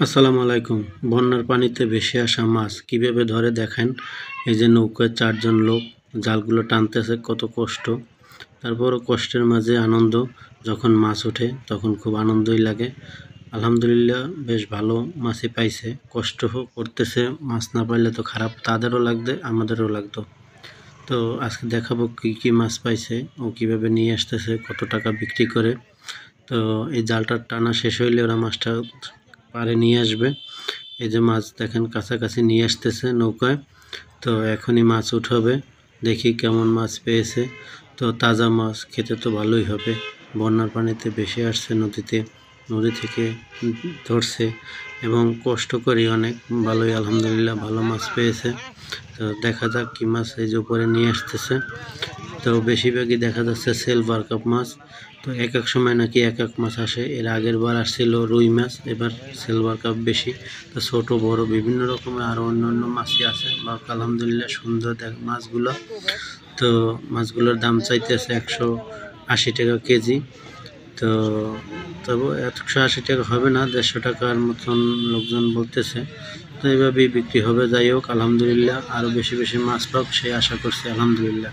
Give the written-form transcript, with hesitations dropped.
আসসালামু আলাইকুম। বন্যার পানিতে ভেসে আসা মাছ কিভাবে ধরে দেখেন। এই যে নৌকায় ৪ জন লোক জালগুলো টানতেছে, কত কষ্ট। তারপরও কষ্টের মাঝে আনন্দ। যখন মাছ ওঠে তখন খুব আনন্দই লাগে। আলহামদুলিল্লাহ বেশ ভালো মাছই পাইছে। কষ্ট করতেছে, মাছ না পাইলে তো খারাপ, তাদেরও লাগবে আমাদেরও লাগতো। তো আজকে দেখাবো কি কি মাছ পাইছে ও কিভাবে নিয়ে আসতেছে, কত টাকা বিক্রি করে। তো এই জালটা টানা শেষ হইলে ওরা মাছটা পাড়ে নিয়ে আসবে। এই যে মাছ দেখেন কাছাকাছি নিয়ে আসতেছে নৌকায়। তো এখনই মাছ উঠাবে, দেখি কেমন মাছ পেয়েছে। তো তাজা মাছ খেতে তো ভালোই হবে। বন্যার পানিতে ভেসে আসছে নদীতে, নদী থেকে ধরছে এবং কষ্ট করি অনেক। ভালোই আলহামদুলিল্লাহ ভালো মাছ পেয়েছে। তো দেখা যাক কি মাছ এই যে উপরে নিয়ে আসতেছে। তো বেশিরভাগই দেখা যাচ্ছে সিলভার কাপ মাছ। তো এক এক সময় নাকি এক এক মাছ আসে। এর আগের বার আসছিল রুই মাছ, এবার সিলভার কাপ বেশি। তো ছোট বড় বিভিন্ন রকমের আরও অন্য মাছই আছে। বা আলহামদুলিল্লাহ সুন্দর মাছগুলো। তো মাছগুলোর দাম চাইতেছে 180 টাকা কেজি। তো তবু 180 টাকা হবে না, 150 টাকার মতন লোকজন বলতেছে। তো এইভাবেই বিক্রি হবে। যাই হোক আলহামদুলিল্লাহ আরও বেশি বেশি মাছ পাক সেই আশা করছি আলহামদুলিল্লাহ।